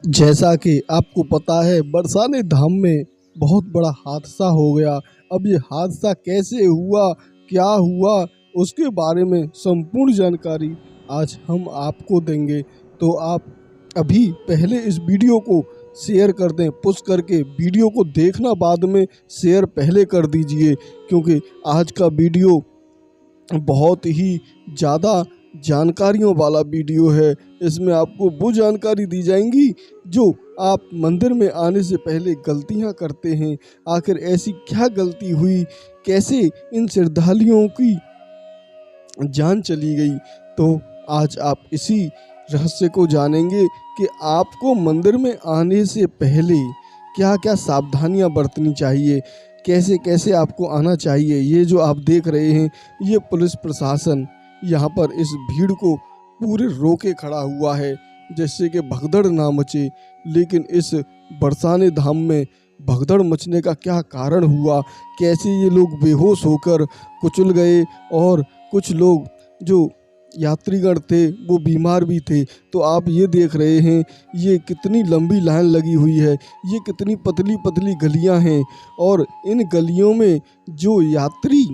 जैसा कि आपको पता है बरसाने धाम में बहुत बड़ा हादसा हो गया। अब ये हादसा कैसे हुआ, क्या हुआ, उसके बारे में संपूर्ण जानकारी आज हम आपको देंगे। तो आप अभी पहले इस वीडियो को शेयर कर दें, पुश करके वीडियो को देखना बाद में शेयर पहले कर दीजिए, क्योंकि आज का वीडियो बहुत ही ज़्यादा जानकारियों वाला वीडियो है। इसमें आपको वो जानकारी दी जाएंगी जो आप मंदिर में आने से पहले गलतियां करते हैं। आखिर ऐसी क्या गलती हुई, कैसे इन श्रद्धालुओं की जान चली गई। तो आज आप इसी रहस्य को जानेंगे कि आपको मंदिर में आने से पहले क्या क्या सावधानियां बरतनी चाहिए, कैसे कैसे आपको आना चाहिए। ये जो आप देख रहे हैं, ये पुलिस प्रशासन यहाँ पर इस भीड़ को पूरे रोके खड़ा हुआ है, जिससे कि भगदड़ ना मचे। लेकिन इस बरसाने धाम में भगदड़ मचने का क्या कारण हुआ, कैसे ये लोग बेहोश होकर कुचल गए, और कुछ लोग जो यात्रीगण थे वो बीमार भी थे। तो आप ये देख रहे हैं, ये कितनी लंबी लाइन लगी हुई है, ये कितनी पतली पतली गलियां हैं, और इन गलियों में जो यात्री,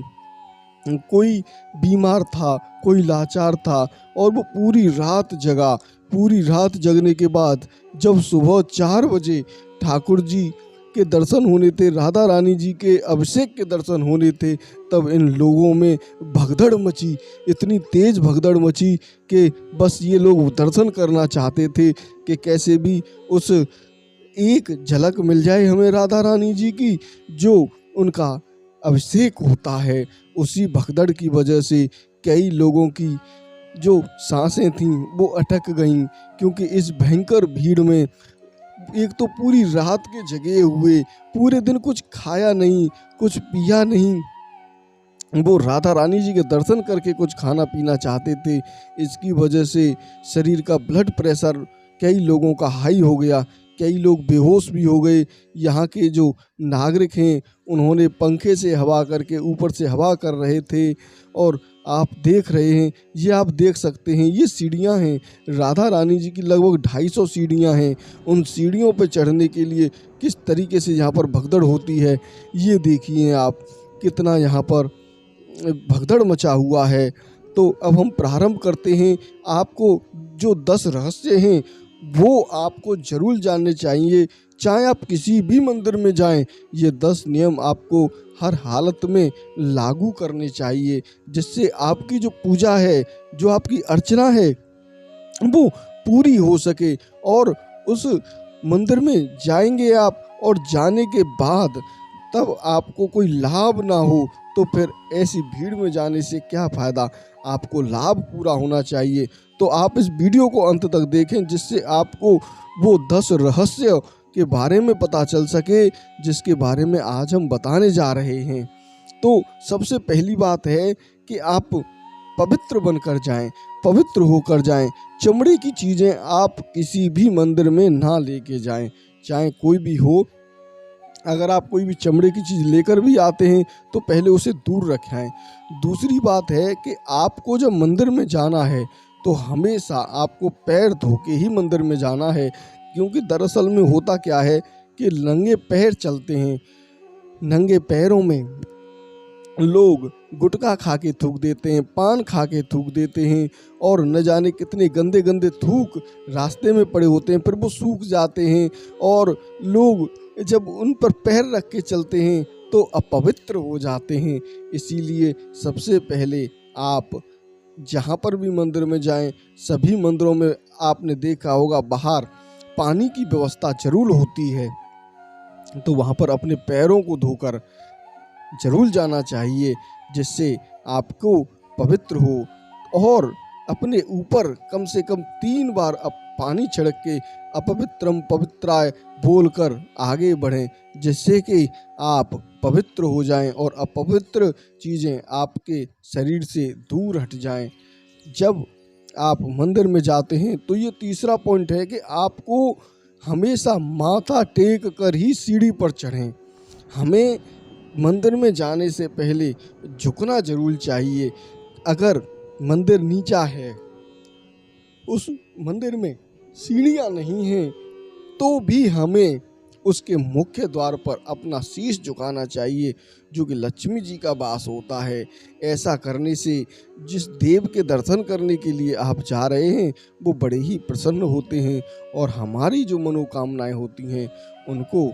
कोई बीमार था, कोई लाचार था, और वो पूरी रात जगा। पूरी रात जगने के बाद जब सुबह 4 बजे ठाकुर जी के दर्शन होने थे, राधा रानी जी के अभिषेक के दर्शन होने थे, तब इन लोगों में भगदड़ मची। इतनी तेज भगदड़ मची कि बस ये लोग दर्शन करना चाहते थे कि कैसे भी उस एक झलक मिल जाए हमें राधा रानी जी की, जो उनका अभिषेक होता है। उसी भगदड़ की वजह से कई लोगों की जो सांसें थीं वो अटक गईं, क्योंकि इस भयंकर भीड़ में एक तो पूरी रात के जगे हुए, पूरे दिन कुछ खाया नहीं, कुछ पिया नहीं, वो राधा रानी जी के दर्शन करके कुछ खाना पीना चाहते थे। इसकी वजह से शरीर का ब्लड प्रेशर कई लोगों का हाई हो गया, कई लोग बेहोश भी हो गए। यहाँ के जो नागरिक हैं उन्होंने पंखे से हवा करके ऊपर से हवा कर रहे थे। और आप देख रहे हैं, ये आप देख सकते हैं, ये सीढ़ियाँ हैं राधा रानी जी की, लगभग 250 सीढ़ियाँ हैं। उन सीढ़ियों पर चढ़ने के लिए किस तरीके से यहाँ पर भगदड़ होती है, ये देखिए आप, कितना यहाँ पर भगदड़ मचा हुआ है। तो अब हम प्रारंभ करते हैं। आपको जो 10 रहस्य हैं वो आपको जरूर जानने चाहिए, चाहे आप किसी भी मंदिर में जाएं। ये 10 नियम आपको हर हालत में लागू करने चाहिए, जिससे आपकी जो पूजा है, जो आपकी अर्चना है, वो पूरी हो सके। और उस मंदिर में जाएंगे आप, और जाने के बाद तब आपको कोई लाभ ना हो तो फिर ऐसी भीड़ में जाने से क्या फ़ायदा। आपको लाभ पूरा होना चाहिए। तो आप इस वीडियो को अंत तक देखें, जिससे आपको वो 10 रहस्य के बारे में पता चल सके, जिसके बारे में आज हम बताने जा रहे हैं। तो सबसे पहली बात है कि आप पवित्र बनकर जाएं, पवित्र होकर जाएं। चमड़े की चीज़ें आप किसी भी मंदिर में ना लेके जाएं, चाहे कोई भी हो। अगर आप कोई भी चमड़े की चीज़ लेकर भी आते हैं तो पहले उसे दूर रखें। दूसरी बात है कि आपको जब मंदिर में जाना है तो हमेशा आपको पैर धो के ही मंदिर में जाना है, क्योंकि दरअसल में होता क्या है कि नंगे पैर चलते हैं। नंगे पैरों में लोग गुटखा खा के थूक देते हैं, पान खा के थूक देते हैं, और न जाने कितने गंदे गंदे थूक रास्ते में पड़े होते हैं, फिर वो सूख जाते हैं। और लोग जब उन पर पैर रख के चलते हैं तो अपवित्र हो जाते हैं। इसीलिए सबसे पहले आप जहाँ पर भी मंदिर में जाएं, सभी मंदिरों में आपने देखा होगा बाहर पानी की व्यवस्था जरूर होती है, तो वहाँ पर अपने पैरों को धोकर जरूर जाना चाहिए, जिससे आपको पवित्र हो। और अपने ऊपर कम से कम 3 बार पानी छिड़क के अपवित्रम पवित्राय बोलकर आगे बढ़ें, जिससे कि आप पवित्र हो जाएं और अपवित्र चीज़ें आपके शरीर से दूर हट जाएं। जब आप मंदिर में जाते हैं तो ये तीसरा पॉइंट है कि आपको हमेशा माथा टेक कर ही सीढ़ी पर चढ़ें। हमें मंदिर में जाने से पहले झुकना जरूर चाहिए। अगर मंदिर नीचा है, उस मंदिर में सीढ़ियाँ नहीं हैं, तो भी हमें उसके मुख्य द्वार पर अपना शीश झुकाना चाहिए, जो कि लक्ष्मी जी का वास होता है। ऐसा करने से जिस देव के दर्शन करने के लिए आप जा रहे हैं वो बड़े ही प्रसन्न होते हैं और हमारी जो मनोकामनाएं होती हैं उनको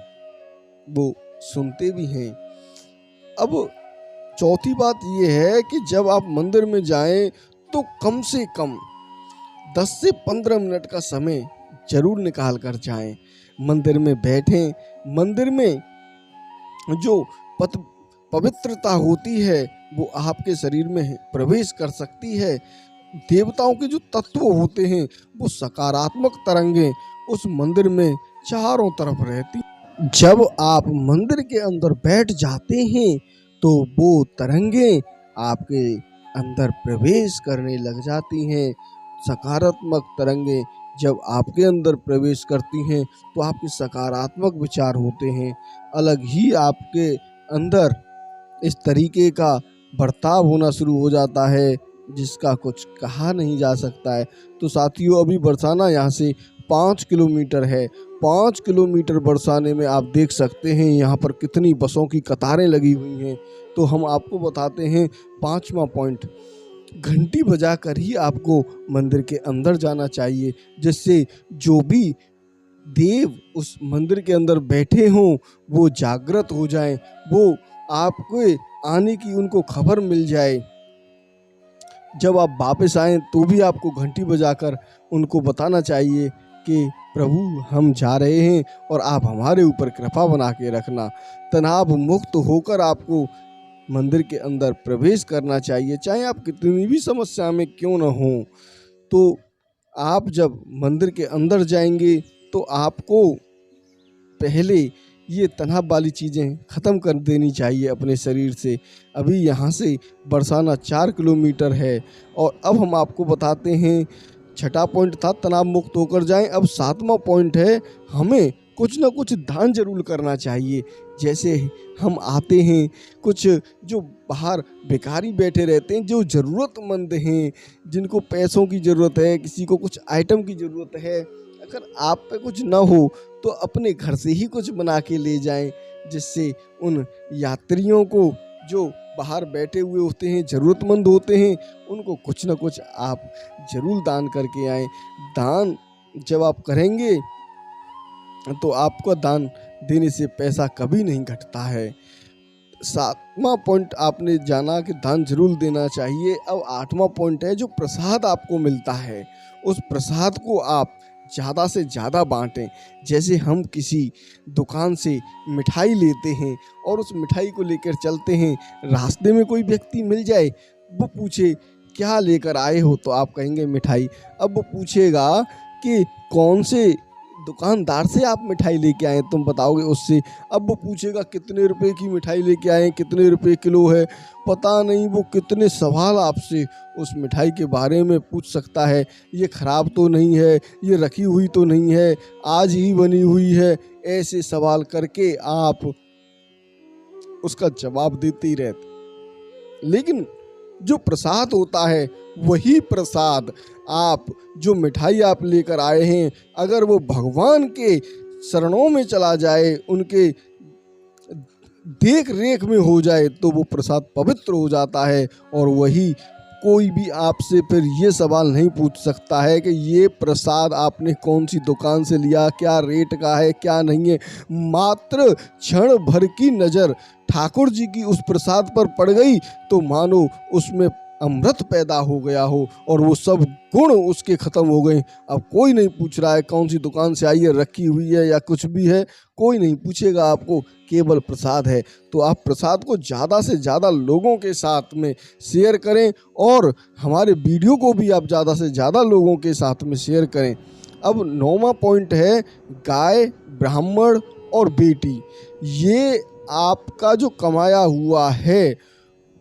वो सुनते भी हैं। अब चौथी बात ये है कि जब आप मंदिर में जाएं तो कम से कम 10 से 15 मिनट का समय जरूर निकाल कर जाएं। मंदिर में बैठें। मंदिर में जो पवित्रता होती है वो आपके शरीर में प्रवेश कर सकती है। देवताओं के जो तत्व होते हैं वो सकारात्मक तरंगें उस मंदिर में चारों तरफ रहती। जब आप मंदिर के अंदर बैठ जाते हैं तो वो तरंगें आपके अंदर प्रवेश करने लग जाती हैं। सकारात्मक तरंगें जब आपके अंदर प्रवेश करती हैं तो आपके सकारात्मक विचार होते हैं। अलग ही आपके अंदर इस तरीके का बर्ताव होना शुरू हो जाता है जिसका कुछ कहा नहीं जा सकता है। तो साथियों, अभी बरसाना यहाँ से 5 किलोमीटर है। 5 किलोमीटर बरसाने में आप देख सकते हैं यहाँ पर कितनी बसों की कतारें लगी हुई हैं। तो हम आपको बताते हैं 5वां पॉइंट, घंटी बजाकर ही आपको मंदिर के अंदर जाना चाहिए, जिससे जो भी देव उस मंदिर के अंदर बैठे हों वो जागृत हो जाएं, वो आपके आने की उनको खबर मिल जाए। जब आप वापस आएं तो भी आपको घंटी बजाकर उनको बताना चाहिए कि प्रभु हम जा रहे हैं और आप हमारे ऊपर कृपा बना के रखना। तनाव मुक्त होकर आपको मंदिर के अंदर प्रवेश करना चाहिए, चाहे आप कितनी भी समस्या में क्यों न हो। तो आप जब मंदिर के अंदर जाएंगे तो आपको पहले ये तनाव वाली चीज़ें ख़त्म कर देनी चाहिए अपने शरीर से। अभी यहाँ से बरसाना 4 किलोमीटर है और अब हम आपको बताते हैं, छठा पॉइंट था तनाव मुक्त होकर जाएं। अब 7वां पॉइंट है, हमें कुछ ना कुछ दान जरूर करना चाहिए। जैसे हम आते हैं, कुछ जो बाहर भिखारी बैठे रहते हैं, जो ज़रूरतमंद हैं, जिनको पैसों की ज़रूरत है, किसी को कुछ आइटम की ज़रूरत है, अगर आप पे कुछ ना हो तो अपने घर से ही कुछ बना के ले जाएं, जिससे उन यात्रियों को जो बाहर बैठे हुए होते हैं, ज़रूरतमंद होते हैं, उनको कुछ ना कुछ आप ज़रूर दान करके आएँ। दान जब आप करेंगे तो आपका दान देने से पैसा कभी नहीं घटता है। 7वां पॉइंट आपने जाना कि दान जरूर देना चाहिए। अब 8वां पॉइंट है, जो प्रसाद आपको मिलता है उस प्रसाद को आप ज़्यादा से ज़्यादा बांटें। जैसे हम किसी दुकान से मिठाई लेते हैं और उस मिठाई को लेकर चलते हैं, रास्ते में कोई व्यक्ति मिल जाए, वो पूछे क्या लेकर आए हो, तो आप कहेंगे मिठाई। अब वो पूछेगा कि कौन से दुकानदार से आप मिठाई लेके आए, तुम बताओगे उससे। अब वो पूछेगा कितने रुपए की मिठाई लेके आए, कितने रुपए किलो है, पता नहीं वो कितने सवाल आपसे उस मिठाई के बारे में पूछ सकता है। ये ख़राब तो नहीं है, ये रखी हुई तो नहीं है, आज ही बनी हुई है, ऐसे सवाल करके आप उसका जवाब देते ही रहते। लेकिन जो प्रसाद होता है, वही प्रसाद आप जो मिठाई आप लेकर आए हैं, अगर वो भगवान के शरणों में चला जाए, उनके देख रेख में हो जाए, तो वो प्रसाद पवित्र हो जाता है। और वही कोई भी आपसे फिर ये सवाल नहीं पूछ सकता है कि ये प्रसाद आपने कौन सी दुकान से लिया, क्या रेट का है, क्या नहीं है। मात्र क्षण भर की नज़र ठाकुर जी की उस प्रसाद पर पड़ गई तो मानो उसमें अमृत पैदा हो गया हो और वो सब गुण उसके ख़त्म हो गए। अब कोई नहीं पूछ रहा है कौन सी दुकान से आई है, रखी हुई है या कुछ भी है, कोई नहीं पूछेगा आपको, केवल प्रसाद है। तो आप प्रसाद को ज़्यादा से ज़्यादा लोगों के साथ में शेयर करें और हमारे वीडियो को भी आप ज़्यादा से ज़्यादा लोगों के साथ में शेयर करें। अब 9वां पॉइंट है, गाय, ब्राह्मण और बेटी। ये आपका जो कमाया हुआ है,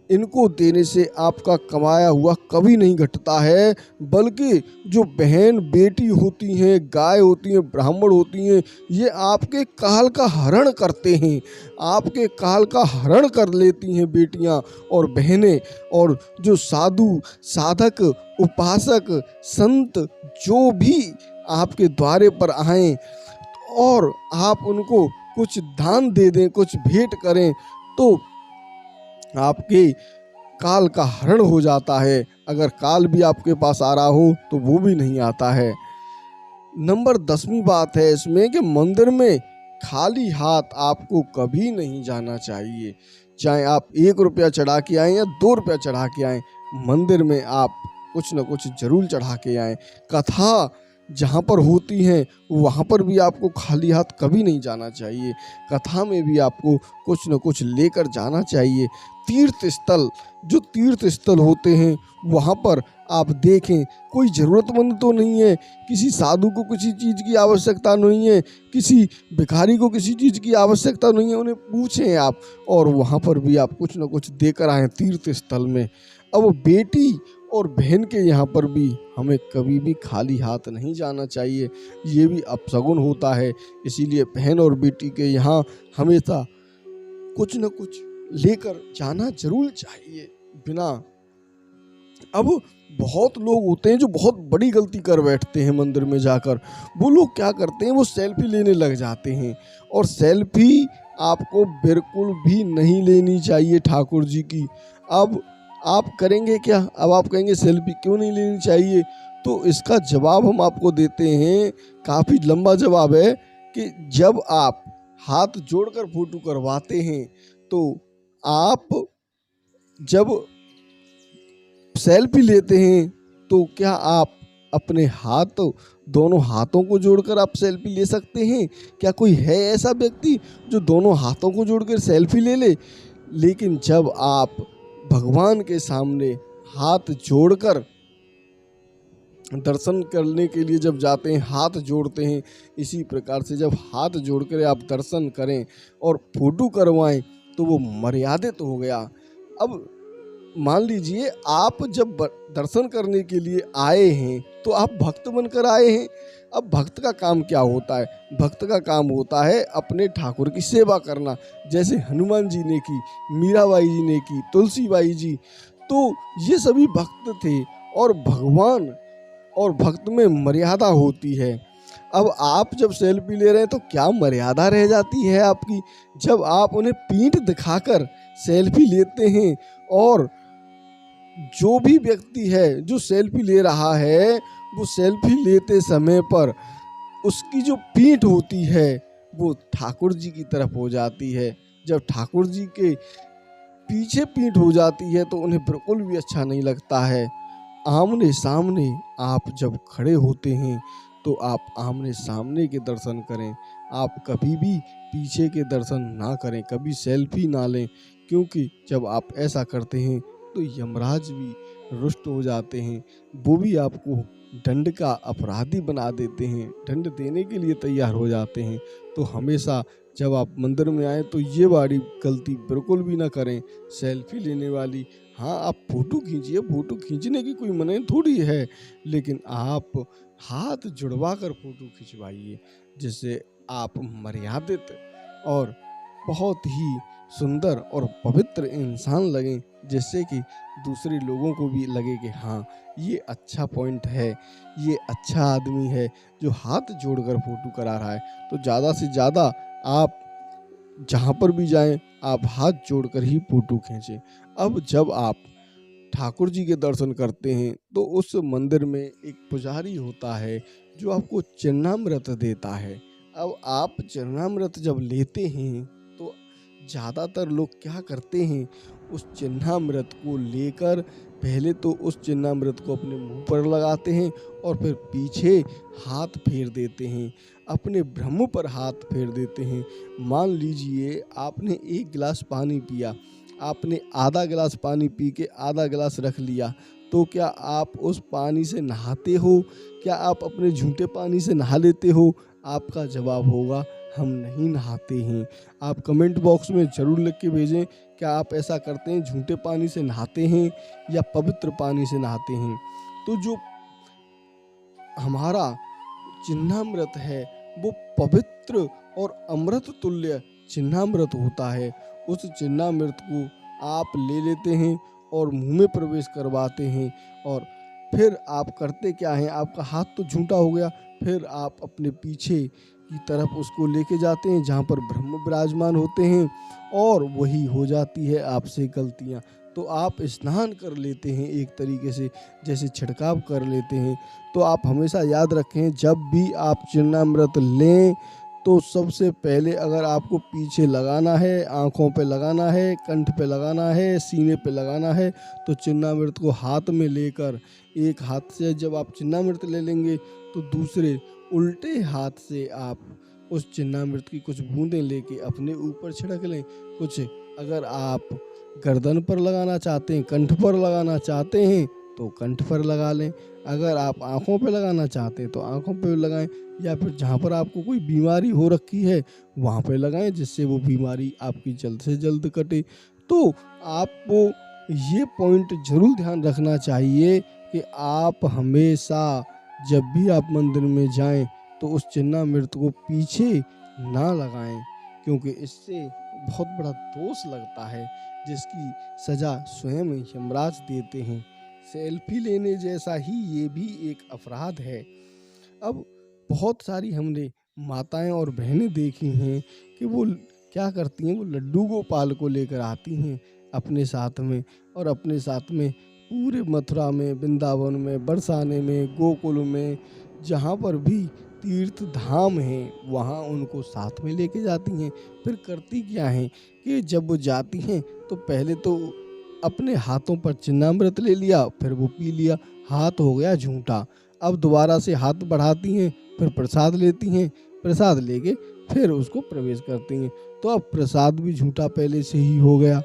इनको देने से आपका कमाया हुआ कभी नहीं घटता है, बल्कि जो बहन बेटी होती हैं, गाय होती हैं, ब्राह्मण होती हैं, ये आपके काल का हरण करते हैं। आपके काल का हरण कर लेती हैं बेटियां और बहनें। और जो साधु, साधक, उपासक, संत जो भी आपके द्वारे पर आएँ और आप उनको कुछ दान दे दें, कुछ भेंट करें, तो आपके काल का हरण हो जाता है। अगर काल भी आपके पास आ रहा हो तो वो भी नहीं आता है। नंबर 10वीं बात है इसमें कि मंदिर में खाली हाथ आपको कभी नहीं जाना चाहिए। चाहे आप 1 रुपया चढ़ा के आए या 2 रुपया चढ़ा के आए, मंदिर में आप कुछ न कुछ जरूर चढ़ा के आए। कथा जहाँ पर होती हैं वहाँ पर भी आपको खाली हाथ कभी नहीं जाना चाहिए। कथा में भी आपको कुछ न कुछ लेकर जाना चाहिए। तीर्थ स्थल, जो तीर्थ स्थल होते हैं वहाँ पर आप देखें, कोई ज़रूरतमंद तो नहीं है, किसी साधु को किसी चीज़ की आवश्यकता नहीं है, किसी भिखारी को किसी चीज़ की आवश्यकता नहीं है, उन्हें पूछें आप, और वहाँ पर भी आप कुछ न कुछ देकर आएँ तीर्थ स्थल में। अब बेटी और बहन के यहाँ पर भी हमें कभी भी खाली हाथ नहीं जाना चाहिए, ये भी अपशगुन होता है। इसीलिए बहन और बेटी के यहाँ हमेशा कुछ न कुछ लेकर जाना जरूर चाहिए। बिना अब बहुत लोग होते हैं जो बहुत बड़ी गलती कर बैठते हैं मंदिर में जाकर। वो लोग क्या करते हैं, वो सेल्फी लेने लग जाते हैं, और सेल्फी आपको बिल्कुल भी नहीं लेनी चाहिए ठाकुर जी की। अब आप करेंगे क्या, अब आप कहेंगे सेल्फी क्यों नहीं लेनी चाहिए, तो इसका जवाब हम आपको देते हैं। काफ़ी लंबा जवाब है कि जब आप हाथ जोड़कर फोटो करवाते हैं तो आप जब सेल्फी लेते हैं तो क्या आप अपने हाथ, दोनों हाथों को जोड़कर आप सेल्फी ले सकते हैं? क्या कोई है ऐसा व्यक्ति जो दोनों हाथों को जोड़कर सेल्फी ले ले? लेकिन जब आप भगवान के सामने हाथ जोड़कर दर्शन करने के लिए जब जाते हैं, हाथ जोड़ते हैं, इसी प्रकार से जब हाथ जोड़कर आप दर्शन करें और फोटो करवाएं तो वो मर्यादित हो गया। अब मान लीजिए आप जब दर्शन करने के लिए आए हैं तो आप भक्त बनकर आए हैं। अब भक्त का काम क्या होता है? भक्त का काम होता है अपने ठाकुर की सेवा करना, जैसे हनुमान जी ने की, मीराबाई जी ने की, तुलसीबाई जी, तो ये सभी भक्त थे। और भगवान और भक्त में मर्यादा होती है। अब आप जब सेल्फी ले रहे हैं तो क्या मर्यादा रह जाती है आपकी? जब आप उन्हें पीठ दिखाकर सेल्फी लेते हैं, और जो भी व्यक्ति है जो सेल्फी ले रहा है वो सेल्फी लेते समय पर उसकी जो पीठ होती है वो ठाकुर जी की तरफ हो जाती है। जब ठाकुर जी के पीछे पीठ हो जाती है तो उन्हें बिल्कुल भी अच्छा नहीं लगता है। आमने सामने आप जब खड़े होते हैं तो आप आमने सामने के दर्शन करें, आप कभी भी पीछे के दर्शन ना करें, कभी सेल्फी ना लें, क्योंकि जब आप ऐसा करते हैं तो यमराज भी रुष्ट हो जाते हैं, वो भी आपको दंड का अपराधी बना देते हैं, दंड देने के लिए तैयार हो जाते हैं। तो हमेशा जब आप मंदिर में आए तो ये वाली गलती बिल्कुल भी ना करें, सेल्फी लेने वाली। हाँ, आप फोटो खींचिए, फोटो खींचने की कोई मना थोड़ी है, लेकिन आप हाथ जुड़वा कर फोटो खिंचवाइए, जिससे आप मर्यादित और बहुत ही सुंदर और पवित्र इंसान लगें, जिससे कि दूसरे लोगों को भी लगे कि हाँ, ये अच्छा पॉइंट है, ये अच्छा आदमी है जो हाथ जोड़कर फोटो करा रहा है। तो ज़्यादा से ज़्यादा आप जहाँ पर भी जाएं आप हाथ जोड़कर ही फोटो खींचें। अब जब आप ठाकुर जी के दर्शन करते हैं तो उस मंदिर में एक पुजारी होता है जो आपको चरणामृत देता है। अब आप चरणामृत जब लेते हैं तो ज़्यादातर लोग क्या करते हैं, उस चरणामृत को लेकर पहले तो उस चरणामृत को अपने मुंह पर लगाते हैं और फिर पीछे हाथ फेर देते हैं, अपने ब्रह्म पर हाथ फेर देते हैं। मान लीजिए आपने 1 गिलास पानी पिया, आपने आधा गिलास पानी पी के आधा गिलास रख लिया, तो क्या आप उस पानी से नहाते हो? क्या आप अपने झूठे पानी से नहा लेते हो? आपका जवाब होगा हम नहीं नहाते हैं। आप कमेंट बॉक्स में ज़रूर लिख के भेजें, क्या आप ऐसा करते हैं, झूठे पानी से नहाते हैं या पवित्र पानी से नहाते हैं? तो जो हमारा चिन्हामृत है वो पवित्र और अमृत तुल्य चिन्हामृत होता है। उस चिन्हामृत को आप ले लेते हैं और मुंह में प्रवेश करवाते हैं, और फिर आप करते क्या हैं, आपका हाथ तो झूठा हो गया, फिर आप अपने पीछे की तरफ उसको लेके जाते हैं जहाँ पर ब्रह्म विराजमान होते हैं, और वही हो जाती है आपसे गलतियाँ। तो आप स्नान कर लेते हैं एक तरीके से, जैसे छिड़काव कर लेते हैं। तो आप हमेशा याद रखें, जब भी आप चिन्नामृत लें तो सबसे पहले अगर आपको पीछे लगाना है, आँखों पे लगाना है, कंठ पे लगाना है, सीने पे लगाना है, तो चिन्नामृत को हाथ में लेकर एक हाथ से जब आप चिन्नामृत ले लेंगे तो दूसरे उल्टे हाथ से आप उस चिन्नामृत की कुछ बूंदें लेके अपने ऊपर छिड़क लें। कुछ अगर आप गर्दन पर लगाना चाहते हैं, कंठ पर लगाना चाहते हैं तो कंठ पर लगा लें। अगर आप आँखों पे लगाना चाहते हैं तो आँखों पे लगाएं, या फिर जहाँ पर आपको कोई बीमारी हो रखी है वहाँ पे लगाएं, जिससे वो बीमारी आपकी जल्द से जल्द कटे। तो आपको ये पॉइंट जरूर ध्यान रखना चाहिए कि आप हमेशा जब भी आप मंदिर में जाएं तो उस चिन्नामृत को पीछे ना लगाएं, क्योंकि इससे बहुत बड़ा दोष लगता है, जिसकी सजा स्वयं यमराज देते हैं। सेल्फी लेने जैसा ही ये भी एक अपराध है। अब बहुत सारी हमने माताएं और बहनें देखी हैं कि वो क्या करती हैं, वो लड्डू गोपाल को लेकर आती हैं अपने साथ में, और अपने साथ में पूरे मथुरा में, वृंदावन में, बरसाने में, गोकुल में, जहाँ पर भी तीर्थ धाम हैं वहाँ उनको साथ में लेके जाती हैं। फिर करती क्या हैं कि जब वो जाती हैं तो पहले तो अपने हाथों पर चिन्नामृत ले लिया, फिर वो पी लिया, हाथ हो गया झूठा। अब दोबारा से हाथ बढ़ाती हैं, फिर प्रसाद लेती हैं, प्रसाद लेके फिर उसको प्रवेश करती हैं, तो अब प्रसाद भी झूठा पहले से ही हो गया।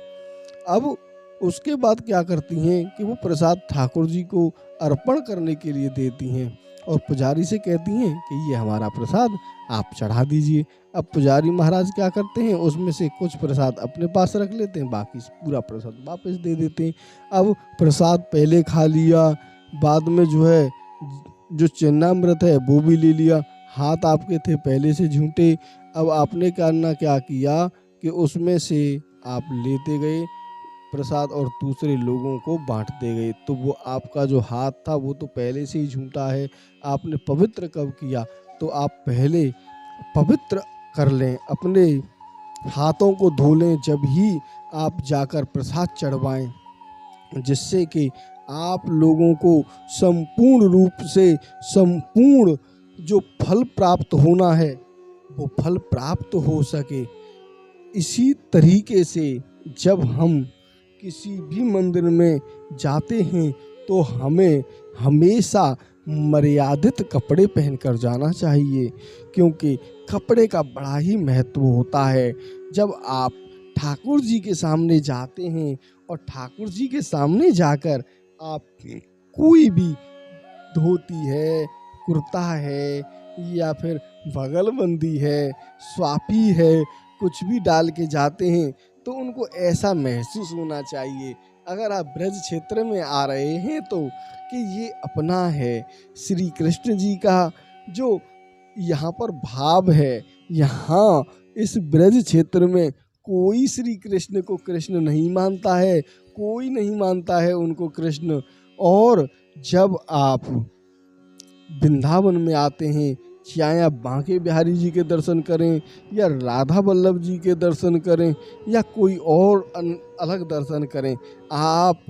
अब उसके बाद क्या करती हैं कि वो प्रसाद ठाकुर जी को अर्पण करने के लिए देती हैं, और पुजारी से कहती हैं कि ये हमारा प्रसाद आप चढ़ा दीजिए। अब पुजारी महाराज क्या करते हैं, उसमें से कुछ प्रसाद अपने पास रख लेते हैं, बाकी पूरा प्रसाद वापस दे देते हैं। अब प्रसाद पहले खा लिया, बाद में जो है जो चिन्नामृत है वो भी ले लिया, हाथ आपके थे पहले से झूठे। अब आपने करना क्या किया कि उसमें से आप लेते गए प्रसाद और दूसरे लोगों को बांटते गए, तो वो आपका जो हाथ था वो तो पहले से ही झूठा है। आपने पवित्र कब किया, तो आप पहले पवित्र कर लें, अपने हाथों को धो लें जब ही आप जाकर प्रसाद चढ़वाएं, जिससे कि आप लोगों को संपूर्ण रूप से संपूर्ण जो फल प्राप्त होना है वो फल प्राप्त हो सके। इसी तरीके से जब हम किसी भी मंदिर में जाते हैं तो हमें हमेशा मर्यादित कपड़े पहनकर जाना चाहिए, क्योंकि कपड़े का बड़ा ही महत्व होता है। जब आप ठाकुर जी के सामने जाते हैं और ठाकुर जी के सामने जाकर आप कोई भी धोती है, कुर्ता है, या फिर बगलबंदी है, स्वापी है, कुछ भी डाल के जाते हैं तो उनको ऐसा महसूस होना चाहिए, अगर आप ब्रज क्षेत्र में आ रहे हैं तो, कि ये अपना है। श्री कृष्ण जी का जो यहाँ पर भाव है, यहाँ इस ब्रज क्षेत्र में कोई श्री कृष्ण को कृष्ण नहीं मानता है, कोई नहीं मानता है उनको कृष्ण। और जब आप वृंदावन में आते हैं, चाहे आप बांके बिहारी जी के दर्शन करें या राधा वल्लभ जी के दर्शन करें या कोई और अलग दर्शन करें, आप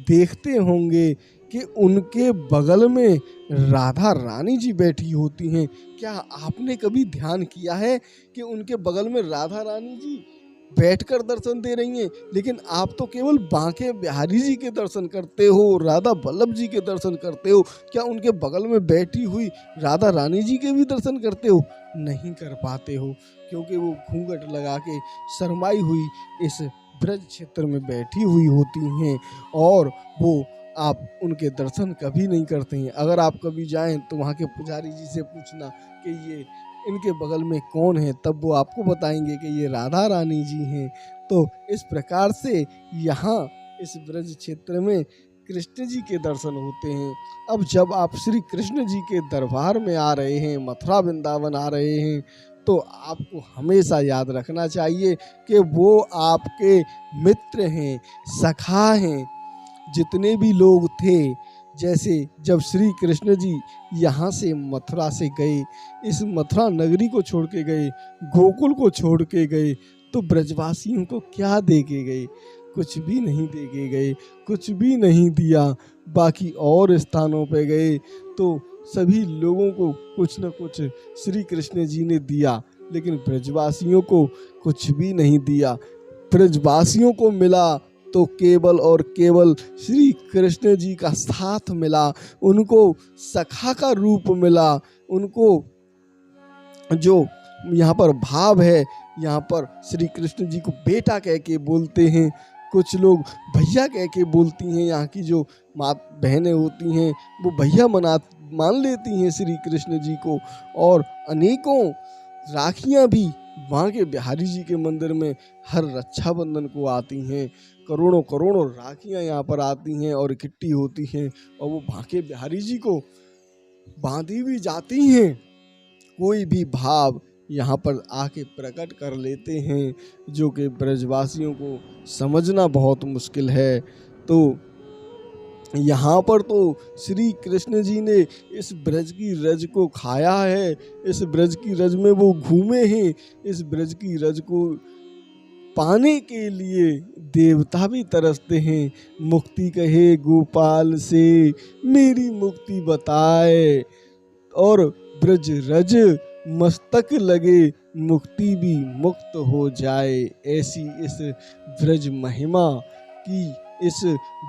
देखते होंगे कि उनके बगल में राधा रानी जी बैठी होती हैं। क्या आपने कभी ध्यान किया है कि उनके बगल में राधा रानी जी बैठकर दर्शन दे रही हैं, लेकिन आप तो केवल बांके बिहारी जी के दर्शन करते हो, राधा वल्लभ जी के दर्शन करते हो। क्या उनके बगल में बैठी हुई राधा रानी जी के भी दर्शन करते हो? नहीं कर पाते हो, क्योंकि वो घूंघट लगा के शर्माई हुई इस ब्रज क्षेत्र में बैठी हुई होती हैं, और वो आप उनके दर्शन कभी नहीं करते हैं। अगर आप कभी जाएं तो वहाँ के पुजारी जी से पूछना कि ये इनके बगल में कौन है, तब वो आपको बताएंगे कि ये राधा रानी जी हैं। तो इस प्रकार से यहाँ इस ब्रज क्षेत्र में कृष्ण जी के दर्शन होते हैं। अब जब आप श्री कृष्ण जी के दरबार में आ रहे हैं, मथुरा वृंदावन आ रहे हैं, तो आपको हमेशा याद रखना चाहिए कि वो आपके मित्र हैं, सखा हैं। जितने भी लोग थे जैसे जब श्री कृष्ण जी यहाँ से मथुरा से गए, इस मथुरा नगरी को छोड़ के गए, गोकुल को छोड़ के गए, तो ब्रजवासियों को क्या दे के गए? कुछ भी नहीं दे के गए, कुछ भी नहीं दिया। बाकी और स्थानों पे गए तो सभी लोगों को कुछ न कुछ श्री कृष्ण जी ने दिया, लेकिन ब्रजवासियों को कुछ भी नहीं दिया। ब्रजवासियों को मिला तो केवल और केवल श्री कृष्ण जी का साथ मिला, उनको सखा का रूप मिला, उनको जो यहाँ पर भाव है, यहाँ पर श्री कृष्ण जी को बेटा कह के बोलते हैं, कुछ लोग भैया कह के बोलती हैं। यहाँ की जो माँ बहनें होती हैं वो भैया मान लेती हैं श्री कृष्ण जी को, और अनेकों राखियाँ भी वहाँ के बिहारी जी के मंदिर में हर रक्षाबंधन को आती हैं। करोड़ों करोड़ों राखियाँ यहाँ पर आती हैं और इकट्ठी होती हैं, और वो बांके बिहारी जी को बांधी भी जाती हैं। कोई भी भाव यहाँ पर आके प्रकट कर लेते हैं, जो कि ब्रजवासियों को समझना बहुत मुश्किल है। तो यहाँ पर तो श्री कृष्ण जी ने इस ब्रज की रज को खाया है, इस ब्रज की रज में वो घूमे हैं, इस ब्रज की रज को पाने के लिए देवता भी तरसते हैं। मुक्ति कहे गोपाल से, मेरी मुक्ति बताए, और ब्रज रज मस्तक लगे, मुक्ति भी मुक्त हो जाए। ऐसी इस ब्रज महिमा की, इस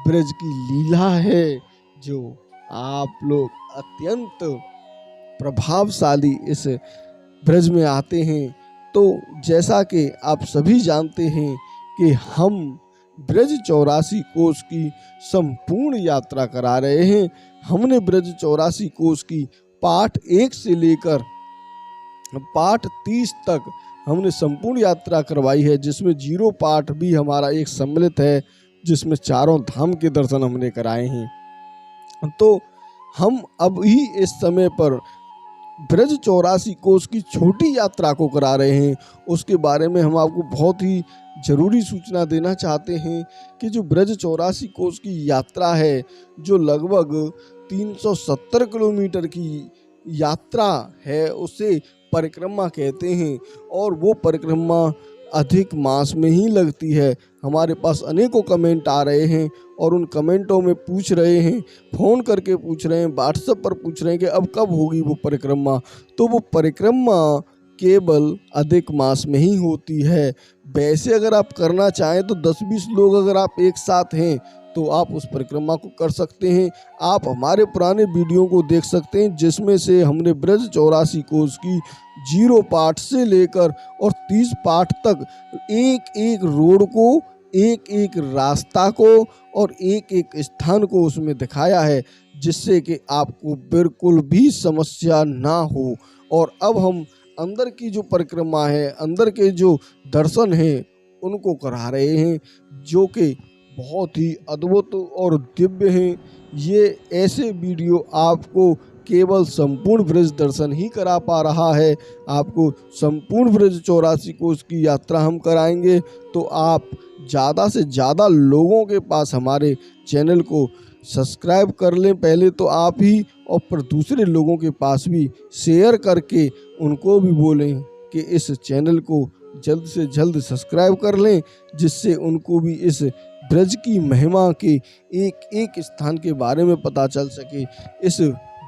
ब्रज की लीला है, जो आप लोग अत्यंत प्रभावशाली इस ब्रज में आते हैं। तो जैसा कि आप सभी जानते हैं कि हम ब्रज 84 कोस की संपूर्ण यात्रा करा रहे हैं। हमने ब्रज 84 कोस की पाठ 1 से लेकर पाठ 30 तक हमने संपूर्ण यात्रा करवाई है, जिसमें 0 पाठ भी हमारा एक सम्मिलित है, जिसमें चारों धाम के दर्शन हमने कराए हैं। तो हम अब ही इस समय पर ब्रज 84 कोस की छोटी यात्रा को करा रहे हैं। उसके बारे में हम आपको बहुत ही जरूरी सूचना देना चाहते हैं कि जो ब्रज 84 कोस की यात्रा है, जो लगभग 370 किलोमीटर की यात्रा है, उसे परिक्रमा कहते हैं, और वो परिक्रमा अधिक मास में ही लगती है। हमारे पास अनेकों कमेंट आ रहे हैं, और उन कमेंटों में पूछ रहे हैं, फ़ोन करके पूछ रहे हैं, व्हाट्सएप पर पूछ रहे हैं कि अब कब होगी वो परिक्रमा। तो वो परिक्रमा केवल अधिक मास में ही होती है। वैसे अगर आप करना चाहें तो 10-20 लोग अगर आप एक साथ हैं तो आप उस परिक्रमा को कर सकते हैं। आप हमारे पुराने वीडियो को देख सकते हैं, जिसमें से हमने ब्रज 84 कोस की 0 पाठ से लेकर और 30 पाठ तक एक एक रोड को, एक एक रास्ता को और एक एक स्थान को उसमें दिखाया है, जिससे कि आपको बिल्कुल भी समस्या ना हो। और अब हम अंदर की जो परिक्रमा है, अंदर के जो दर्शन हैं, उनको करा रहे हैं, जो कि बहुत ही अद्भुत और दिव्य हैं। ये ऐसे वीडियो आपको केवल संपूर्ण ब्रज दर्शन ही करा पा रहा है। आपको संपूर्ण ब्रज 84 कोस की यात्रा हम कराएंगे, तो आप ज़्यादा से ज़्यादा लोगों के पास हमारे चैनल को सब्सक्राइब कर लें पहले तो आप ही, और पर दूसरे लोगों के पास भी शेयर करके उनको भी बोलें कि इस चैनल को जल्द से जल्द सब्सक्राइब कर लें, जिससे उनको भी इस ब्रज की महिमा के एक एक स्थान के बारे में पता चल सके। इस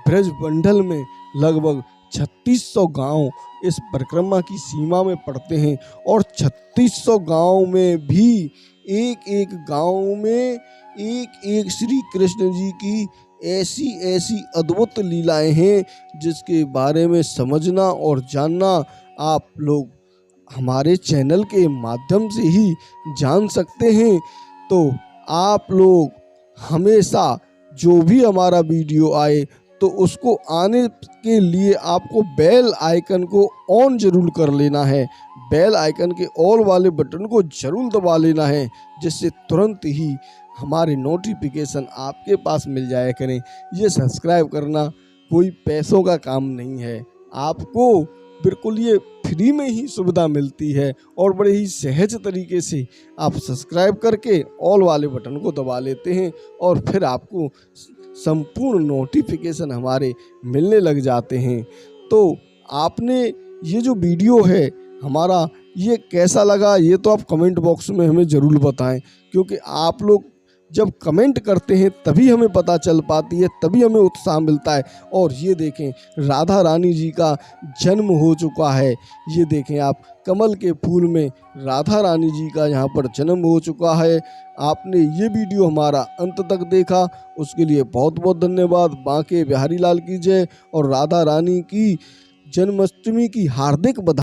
ब्रज मंडल में लगभग 3600 गांव इस परिक्रमा की सीमा में पड़ते हैं, और 3600 गांव में भी एक एक गांव में एक एक श्री कृष्ण जी की ऐसी ऐसी अद्भुत लीलाएं हैं, जिसके बारे में समझना और जानना आप लोग हमारे चैनल के माध्यम से ही जान सकते हैं। तो आप लोग हमेशा जो भी हमारा वीडियो आए तो उसको आने के लिए आपको बेल आइकन को ऑन जरूर कर लेना है। बेल आइकन के ऑल वाले बटन को जरूर दबा लेना है, जिससे तुरंत ही हमारे नोटिफिकेशन आपके पास मिल जाया करें। ये सब्सक्राइब करना कोई पैसों का काम नहीं है, आपको बिल्कुल ये फ्री में ही सुविधा मिलती है और बड़े ही सहज तरीके से आप सब्सक्राइब करके ऑल वाले बटन को दबा लेते हैं और फिर आपको संपूर्ण नोटिफिकेशन हमारे मिलने लग जाते हैं। तो आपने ये जो वीडियो है हमारा ये कैसा लगा ये तो आप कमेंट बॉक्स में हमें ज़रूर बताएं, क्योंकि आप लोग जब कमेंट करते हैं तभी हमें पता चल पाती है, तभी हमें उत्साह मिलता है। और ये देखें राधा रानी जी का जन्म हो चुका है, ये देखें आप कमल के फूल में राधा रानी जी का यहाँ पर जन्म हो चुका है। आपने ये वीडियो हमारा अंत तक देखा उसके लिए बहुत बहुत धन्यवाद। बांके बिहारी लाल की जय और राधा रानी की जन्माष्टमी की हार्दिक बधाई।